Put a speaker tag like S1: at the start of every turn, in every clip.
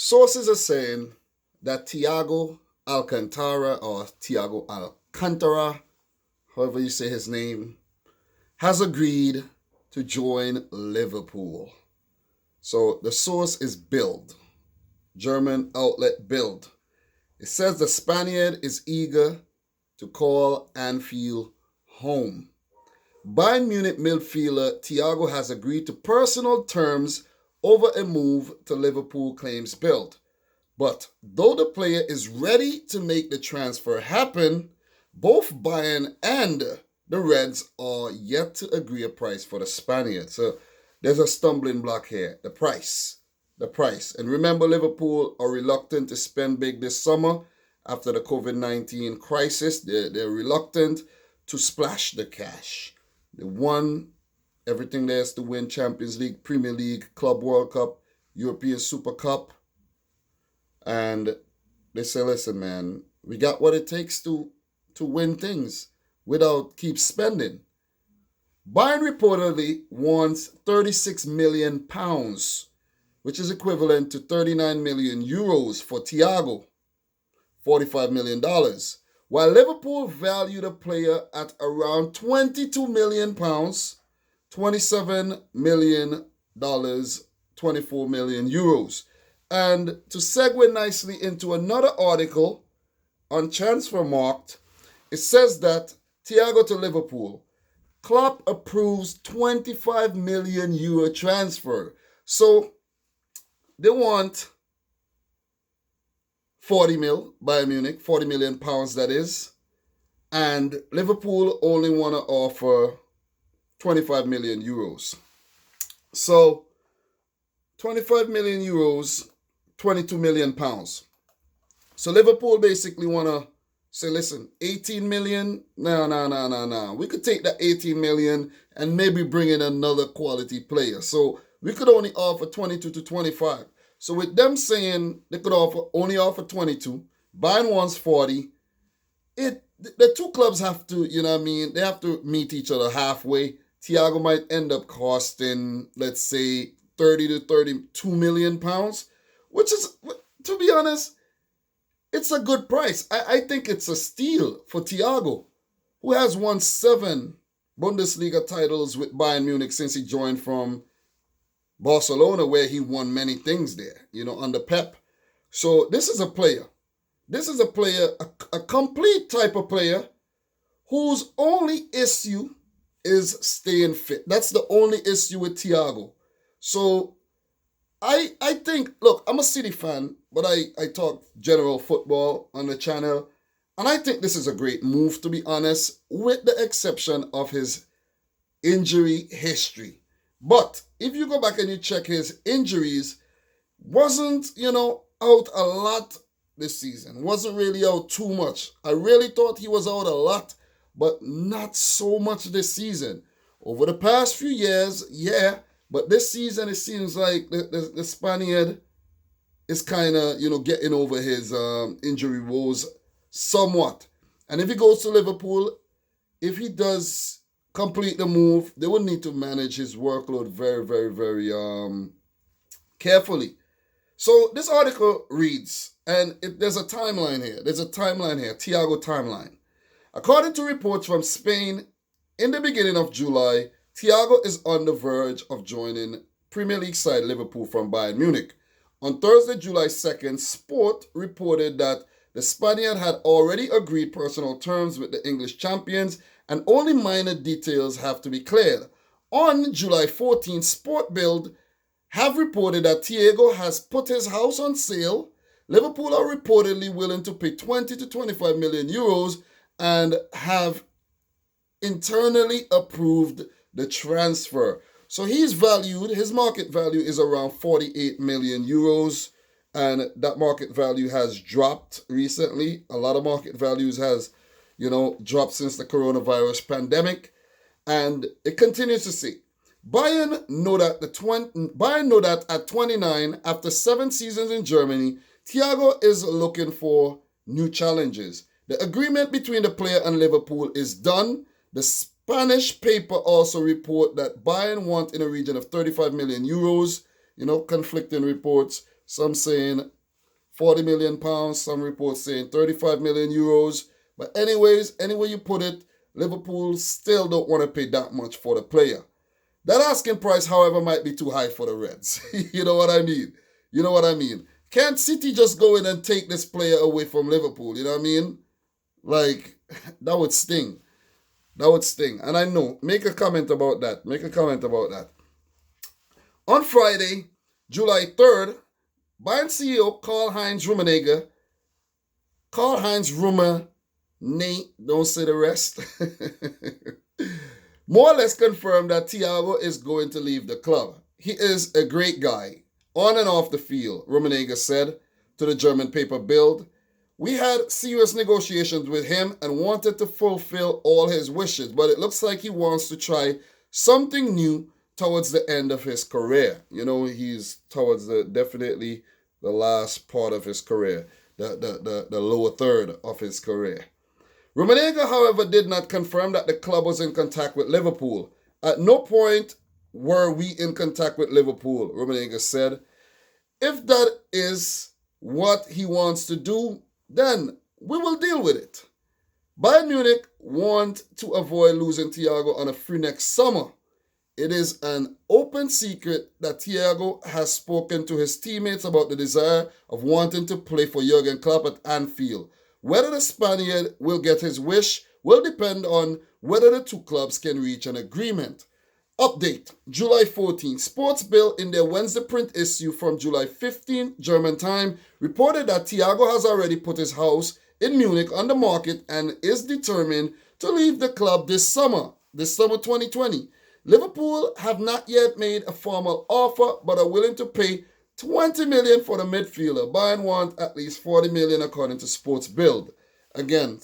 S1: Sources are saying that Thiago Alcantara, or Thiago Alcantara, however you say his name, has agreed to join Liverpool. So the source is Bild, German outlet Bild. It says the Spaniard is eager to call Anfield home. Bayern Munich midfielder Thiago has agreed to personal terms over a move to Liverpool, claims Bild. But though the player is ready to make the transfer happen, both Bayern and the Reds are yet to agree a price for the Spaniard. So there's a stumbling block here. The price. The price. And remember, Liverpool are reluctant to spend big this summer after the COVID-19 crisis. They're reluctant to splash the cash. They won everything there is to win: Champions League, Premier League, Club World Cup, European Super Cup. And they say, listen, man, we got what it takes to win things without keep spending. Bayern reportedly wants £36 million, which is equivalent to 39 million euros for Thiago, $45 million, while Liverpool valued a player at around £22 million, $27 million, 24 million euros. And to segue nicely into another article on Transfermarkt, it says that Thiago to Liverpool, Klopp approves 25 million euro transfer. So they want 40 mil, Bayern Munich, 40 million pounds that is. And Liverpool only want to offer 25 million euros. So 25 million euros, 22 million pounds. So Liverpool basically want to say, listen, 18 million? No. We could take that 18 million and maybe bring in another quality player. So we could only offer 22 to 25. So with them saying they could only offer 22, Bayern wants 40, the two clubs have to, they have to meet each other halfway. Thiago might end up costing, let's say, 30 to 32 million pounds, which is, to be honest, it's a good price. I think it's a steal for Thiago, who has won 7 Bundesliga titles with Bayern Munich since he joined from Barcelona, where he won many things there, under Pep. So this is a player. A complete type of player whose only issue is staying fit. That's the only issue with Thiago. So I think, look, I'm a City fan, but I talk general football on the channel, and I think this is a great move, to be honest, with the exception of his injury history. But if you go back and you check his injuries, wasn't, out a lot this season. Wasn't really out too much. I really thought he was out a lot, but not so much this season. Over the past few years, yeah, but this season it seems like the Spaniard is kind of, getting over his injury woes somewhat. And if he goes to Liverpool, if he does complete the move, they will need to manage his workload very, very, very carefully. So this article reads, and there's a timeline here. Thiago timeline. According to reports from Spain, in the beginning of July, Thiago is on the verge of joining Premier League side Liverpool from Bayern Munich. On Thursday, July 2nd, Sport reported that the Spaniard had already agreed personal terms with the English champions and only minor details have to be cleared. On July 14th, Sport Bild have reported that Thiago has put his house on sale. Liverpool are reportedly willing to pay 20 to 25 million euros and have internally approved the transfer. So his market value is around 48 million euros, and that market value has dropped recently. A lot of market values has, dropped since the coronavirus pandemic, and it continues to see. Bayern know that at 29, after 7 seasons in Germany, Thiago is looking for new challenges. The agreement between the player and Liverpool is done. The Spanish paper also report that Bayern want in a region of 35 million euros, conflicting reports, Some saying 40 million pounds, some reports saying 35 million euros. But anyways, anyway you put it, Liverpool still don't want to pay that much for the player. That asking price, however, might be too high for the Reds. You know what I mean? You know what I mean? Can't City just go in and take this player away from Liverpool? You know what I mean? Like, that would sting. That would sting. And I know, make a comment about that. Make a comment about that. On Friday, July 3rd, Bayern CEO Karl-Heinz Rummenigge, don't say the rest, more or less confirmed that Thiago is going to leave the club. He is a great guy, on and off the field, Rummenigge said to the German paper Bild. We had serious negotiations with him and wanted to fulfill all his wishes, but it looks like he wants to try something new towards the end of his career. You know, he's towards definitely the last part of his career, the lower third of his career. Rummenigge, however, did not confirm that the club was in contact with Liverpool. At no point were we in contact with Liverpool, Rummenigge said. If that is what he wants to do, then we will deal with it. Bayern Munich want to avoid losing Thiago on a free next summer. It is an open secret that Thiago has spoken to his teammates about the desire of wanting to play for Jurgen Klopp at Anfield. Whether the Spaniard will get his wish will depend on whether the two clubs can reach an agreement. Update, July 14. Sports Bill in their Wednesday print issue from July 15, German time, reported that Thiago has already put his house in Munich on the market and is determined to leave the club this summer 2020. Liverpool have not yet made a formal offer but are willing to pay 20 million for the midfielder. Bayern want at least 40 million according to Sports Bild. Again,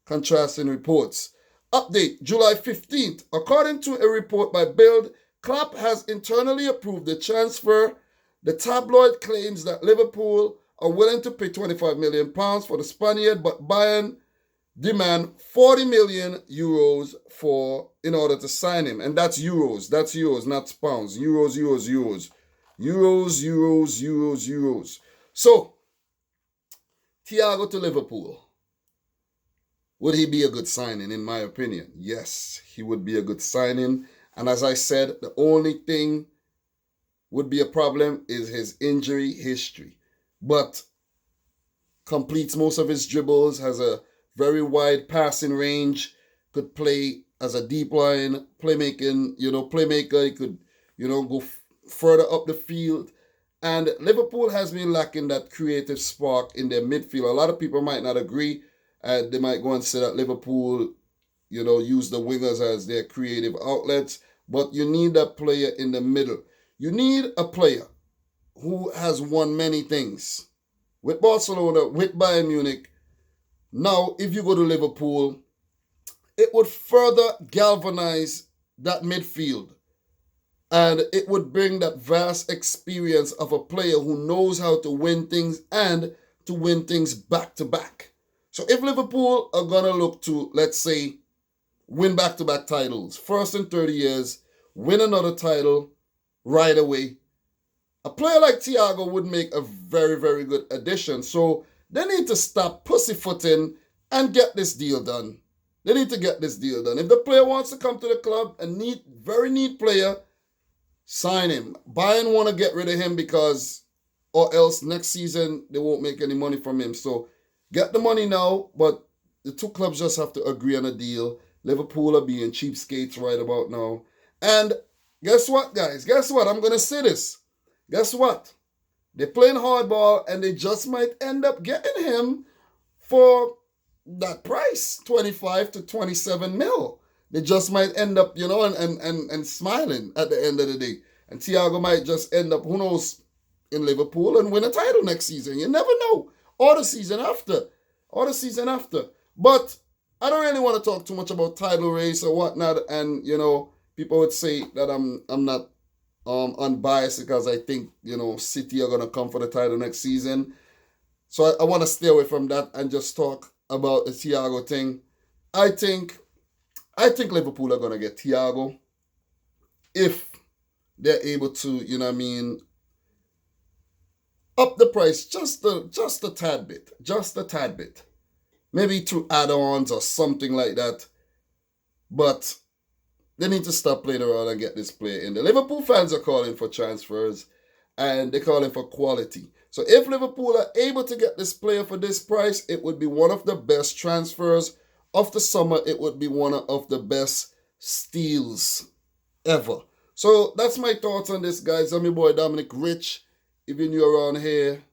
S1: contrasting reports. Update, July 15th. According to a report by Bild, Klopp has internally approved the transfer. The tabloid claims that Liverpool are willing to pay 25 million pounds for the Spaniard, but Bayern demand 40 million euros in order to sign him. And that's euros, not pounds. Euros. So, Thiago to Liverpool. Would he be a good signing, in my opinion? Yes, he would be a good signing. And as I said, the only thing would be a problem is his injury history. But completes most of his dribbles, has a very wide passing range, could play as a deep line, playmaker. He could, go further up the field. And Liverpool has been lacking that creative spark in their midfield. A lot of people might not agree. They might go and say that Liverpool, use the wingers as their creative outlets. But you need a player in the middle. You need a player who has won many things. With Barcelona, with Bayern Munich. Now, if you go to Liverpool, it would further galvanize that midfield. And it would bring that vast experience of a player who knows how to win things and to win things back to back. So if Liverpool are going to look to, let's say, win back-to-back titles, first in 30 years, win another title right away, a player like Thiago would make a very, very good addition. So they need to stop pussyfooting and get this deal done. They need to get this deal done. If the player wants to come to the club, very neat player, sign him. Bayern want to get rid of him or else next season they won't make any money from him. So get the money now, but the two clubs just have to agree on a deal. Liverpool are being cheapskates right about now. And guess what, guys? Guess what? I'm going to say this. Guess what? They're playing hardball and they just might end up getting him for that price, 25 to 27 mil. They just might end up, and smiling at the end of the day. And Thiago might just end up, who knows, in Liverpool and win a title next season. You never know. Or the season after. But I don't really want to talk too much about title race or whatnot. And, people would say that I'm not unbiased because I think, City are going to come for the title next season. So I want to stay away from that and just talk about the Thiago thing. I think Liverpool are going to get Thiago if they're able to, up the price just a tad bit. Just a tad bit. Maybe 2 add-ons or something like that. But they need to stop playing around and get this player in. The Liverpool fans are calling for transfers and they're calling for quality. So if Liverpool are able to get this player for this price, it would be one of the best transfers of the summer. It would be one of the best steals ever. So that's my thoughts on this, guys. I'm your boy Dominic Rich. If you're new around here,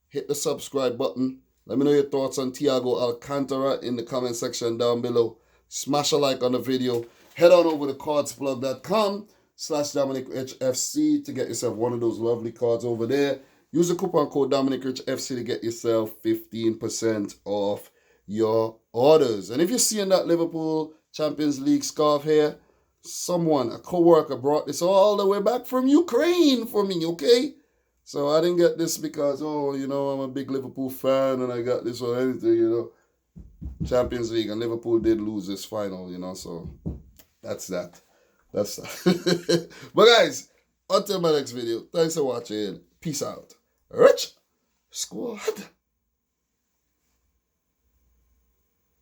S1: hit the subscribe button. Let me know your thoughts on Thiago Alcantara in the comment section down below. Smash a like on the video. Head on over to cardsplug.com/Dominic Rich FC to get yourself one of those lovely cards over there. Use the coupon code Dominic Rich FC to get yourself 15% off your orders. And if you're seeing that Liverpool Champions League scarf here, a co-worker brought this all the way back from Ukraine for me, okay? So I didn't get this because, I'm a big Liverpool fan and I got this or anything, Champions League, and Liverpool did lose this final, so that's that. That's that. But guys, until my next video, thanks for watching. Peace out. Rich Squad.